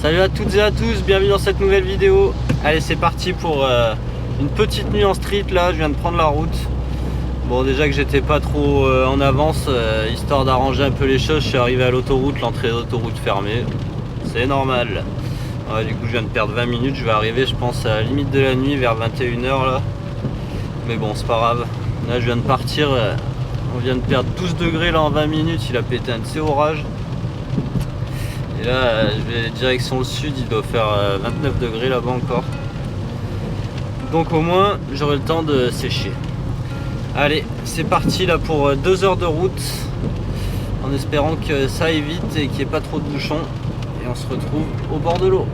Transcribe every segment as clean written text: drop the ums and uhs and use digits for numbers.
Salut à toutes et à tous, bienvenue dans cette nouvelle vidéo. Allez, c'est parti pour une petite nuit en street. Là, je viens de prendre la route. Bon, déjà que j'étais pas trop en avance, histoire d'arranger un peu les choses, je suis arrivé à l'autoroute, l'entrée d'autoroute fermée. C'est normal. Ouais, du coup, je viens de perdre 20 minutes. Je vais arriver, je pense, à la limite de la nuit, vers 21h là. Mais bon, c'est pas grave. Là, je viens de partir. On vient de perdre 12 degrés là en 20 minutes. Il a pété un de ces orages. Et là, je vais direction le sud. Il doit faire 29 degrés là-bas encore. Donc au moins, j'aurai le temps de sécher. Allez, c'est parti là pour 2 heures de route. En espérant que ça aille vite et qu'il n'y ait pas trop de bouchons. Et on se retrouve au bord de l'eau.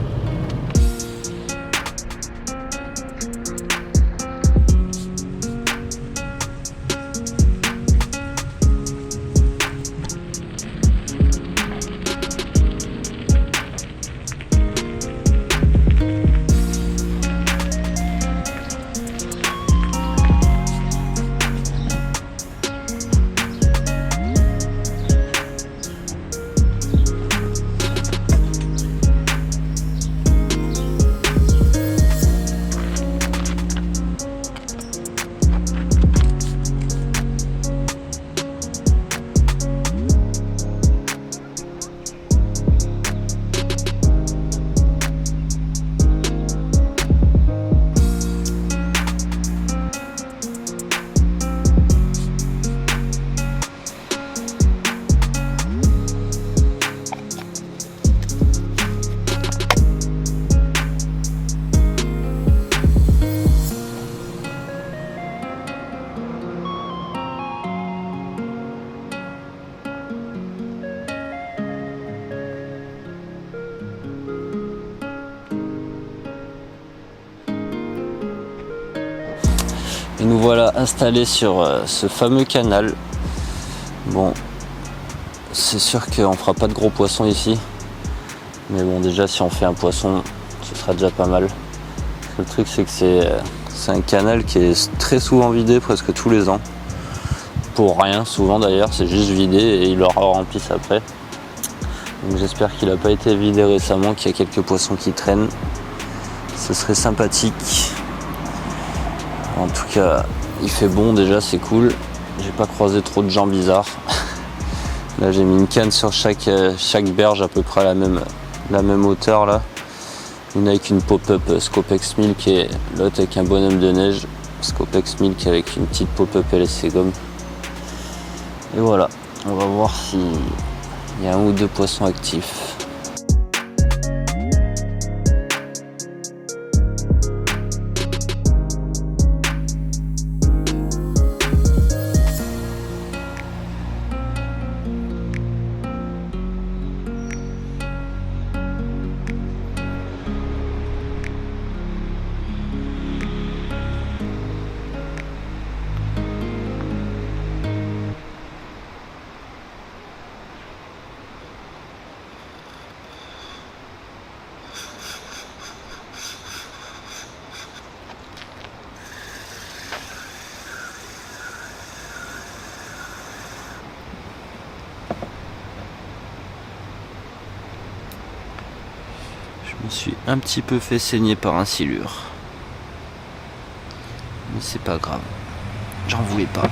Et nous voilà installés sur ce fameux canal. Bon, c'est sûr qu'on fera pas de gros poissons ici. Mais bon, déjà si on fait un poisson, ce sera déjà pas mal. Le truc c'est que c'est un canal qui est très souvent vidé, presque tous les ans. Pour rien, souvent d'ailleurs, c'est juste vidé et ils le remplissent après. Donc j'espère qu'il n'a pas été vidé récemment, qu'il y a quelques poissons qui traînent. Ce serait sympathique. En tout cas, il fait bon déjà, c'est cool. J'ai pas croisé trop de gens bizarres. Là, j'ai mis une canne sur chaque berge à peu près à la même hauteur là. Une avec une pop-up Scopex Milk et l'autre avec un bonhomme de neige. Scopex Milk avec une petite pop-up LSC gomme. Et voilà, on va voir s'il y a un ou deux poissons actifs. Je me suis un petit peu fait saigner par un silure. Mais c'est pas grave. J'en voulais pas.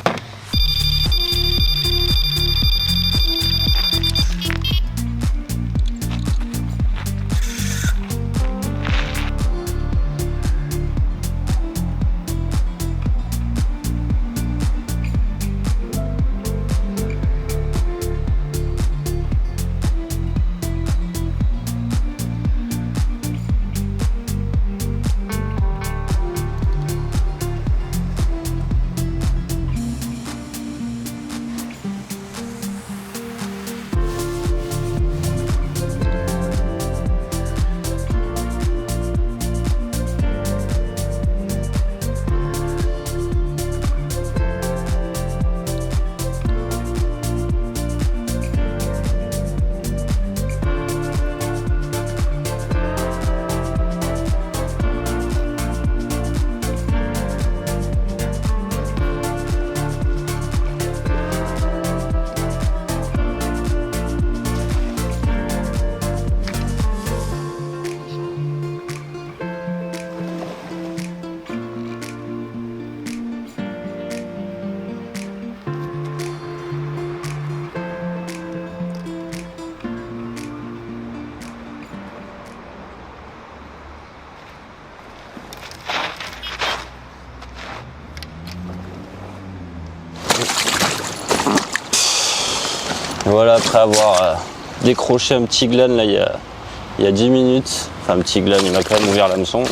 Et voilà, après avoir décroché un petit glane là il y a 10 minutes, enfin un petit glane, il m'a quand même ouvert l'hameçon.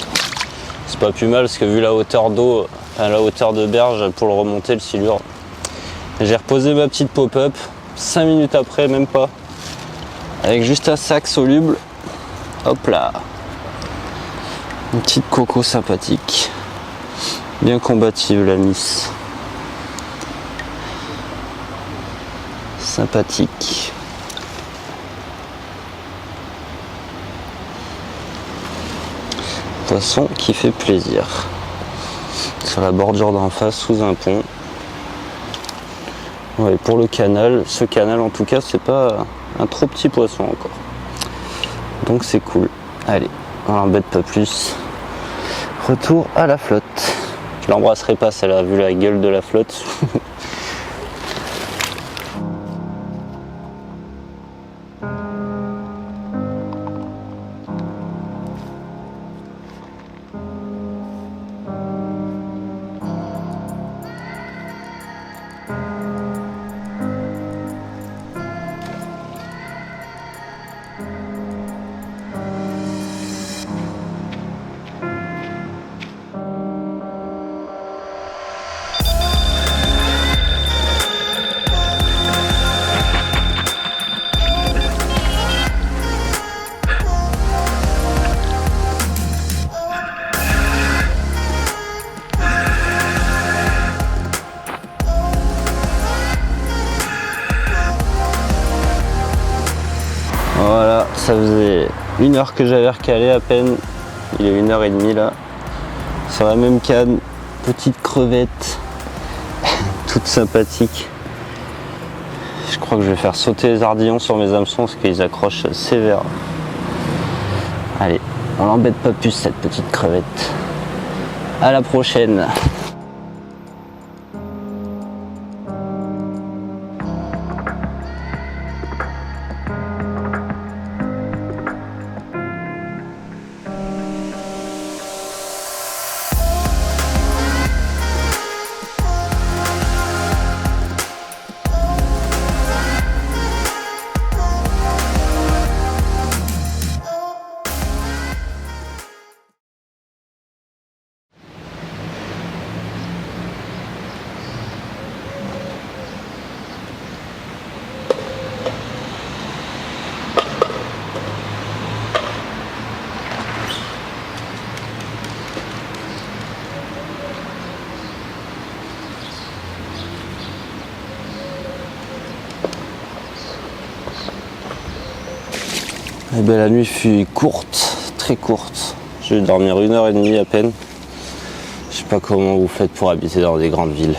C'est pas plus mal parce que vu la hauteur d'eau, la hauteur de berge pour le remonter le silure. J'ai reposé ma petite pop-up 5 minutes après, même pas, avec juste un sac soluble. Hop là, une petite coco sympathique, bien combative la miss, sympathique. Poisson qui fait plaisir. Sur la bordure d'en face, sous un pont. Ouais, pour le canal, ce canal en tout cas, c'est pas un trop petit poisson encore. Donc c'est cool. Allez, on l'embête pas plus. Retour à la flotte. Je l'embrasserai pas celle-là, vu la gueule de la flotte. Voilà, ça faisait 1 heure que j'avais recalé à peine. Il est 1h30 là. Sur la même canne, petite crevette, toute sympathique. Je crois que je vais faire sauter les ardillons sur mes hameçons parce qu'ils accrochent sévère. Allez, on l'embête pas plus cette petite crevette. À la prochaine. Eh bien, la nuit fut courte, très courte. Je vais dormir 1h30 à peine. Je sais pas comment vous faites pour habiter dans des grandes villes.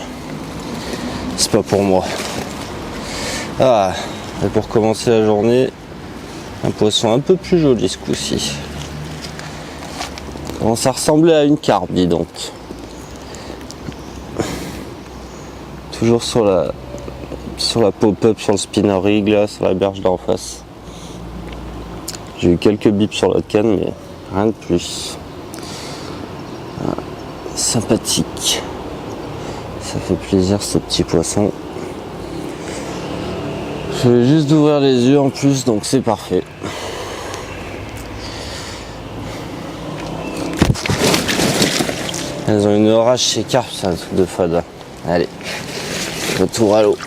C'est pas pour moi. Ah, et pour commencer la journée, un poisson un peu plus joli ce coup-ci. Commence à ressembler à une carpe, dis donc. Toujours sur la pop-up, sur le spinner rig, là, sur la berge d'en face. J'ai eu quelques bips sur l'autre canne, mais rien de plus. Ah, sympathique. Ça fait plaisir ce petit poisson. Je vais juste d'ouvrir les yeux en plus, donc c'est parfait. Elles ont une orage chez carpe, c'est un truc de fada. Allez, retour à l'eau.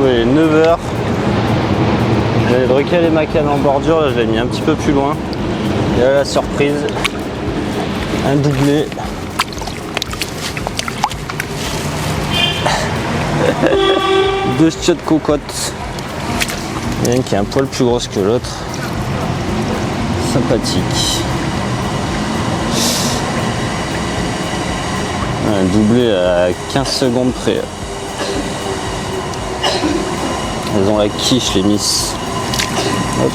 Il est 9h. J'avais recalé ma canne en bordure, là je l'ai mis un petit peu plus loin. Et là la surprise, un doublé. Deux chiottes de cocotte. Il y en a une qui est un poil plus grosse que l'autre. Sympathique. Un doublé à 15 secondes près. Elles ont la quiche, les miss. Hop.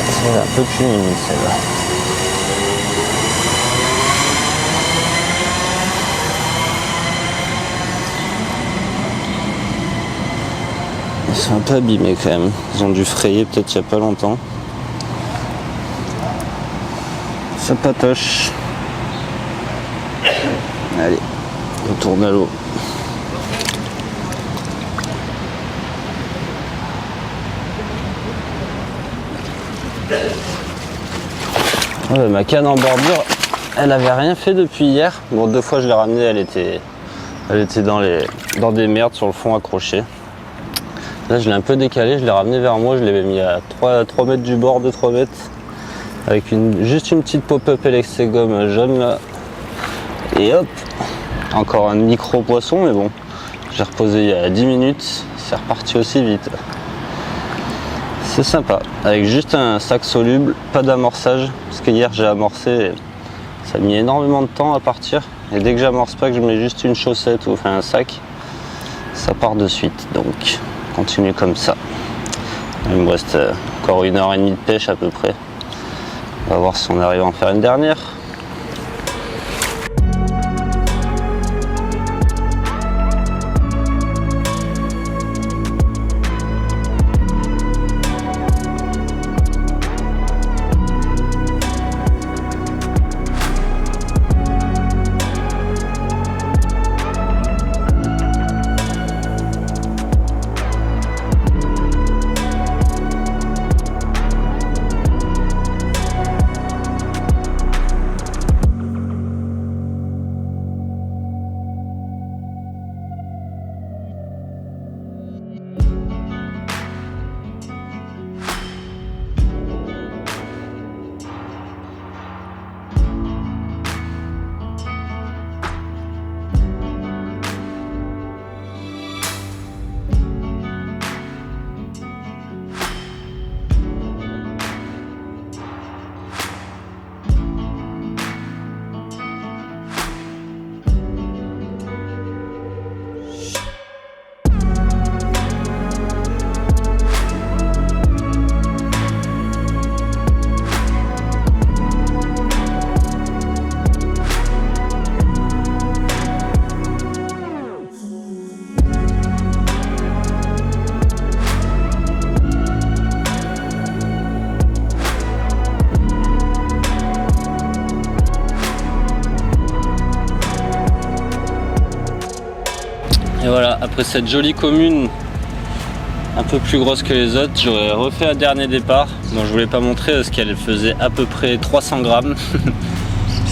C'est un peu plus mini celle-là. Ils sont un peu abîmés quand même. Ils ont dû frayer peut-être il n'y a pas longtemps. Ça patoche. Allez, on tourne à l'eau. Ouais, ma canne en bordure, elle avait rien fait depuis hier. Bon, 2 fois je l'ai ramenée, elle était dans des merdes sur le fond accrochée. Là je l'ai un peu décalé, je l'ai ramené vers moi, je l'avais mis à 3 mètres du bord, 2-3 mètres. Avec juste une petite pop-up Elexegomme jaune là. Et hop, encore un micro poisson, mais bon, j'ai reposé il y a 10 minutes, c'est reparti aussi vite. C'est sympa, avec juste un sac soluble, pas d'amorçage, parce que hier j'ai amorcé, et ça a mis énormément de temps à partir, et dès que j'amorce pas, que je mets juste une chaussette ou enfin un sac, ça part de suite, donc continue comme ça. Il me reste encore 1h30 de pêche à peu près, on va voir si on arrive à en faire une dernière. Et voilà, après cette jolie commune un peu plus grosse que les autres, j'aurais refait un dernier départ. Bon, je voulais pas montrer parce qu'elle faisait à peu près 300 grammes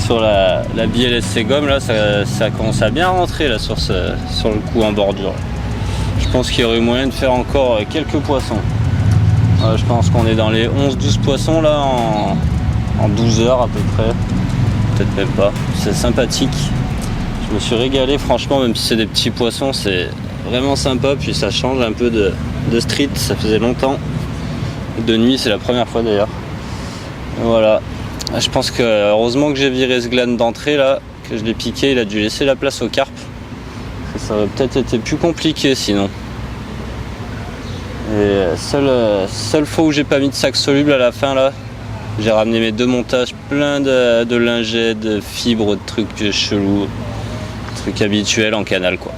sur la bille Elexegomme. Là, ça commence à bien rentrer là, sur le coup en bordure. Je pense qu'il y aurait moyen de faire encore quelques poissons. Je pense qu'on est dans les 11-12 poissons là en 12 heures à peu près. Peut-être même pas. C'est sympathique. Je me suis régalé franchement, même si c'est des petits poissons, c'est vraiment sympa. Puis ça change un peu de street, ça faisait longtemps. De nuit, c'est la première fois d'ailleurs. Voilà. Je pense que heureusement que j'ai viré ce gland d'entrée là, que je l'ai piqué, il a dû laisser la place au carpe. Ça aurait peut-être été plus compliqué sinon. Et seule fois où j'ai pas mis de sac soluble à la fin là, j'ai ramené mes 2 montages plein de lingettes, de fibres, de trucs chelous. Truc habituel en canal quoi.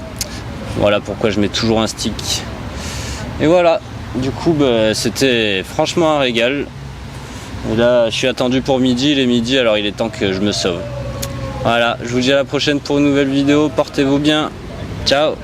Voilà pourquoi je mets toujours un stick. Et voilà, du coup c'était franchement un régal. Et là je suis attendu pour midi, il est midi, alors il est temps que je me sauve. Voilà, je vous dis à la prochaine pour une nouvelle vidéo, portez-vous bien, ciao.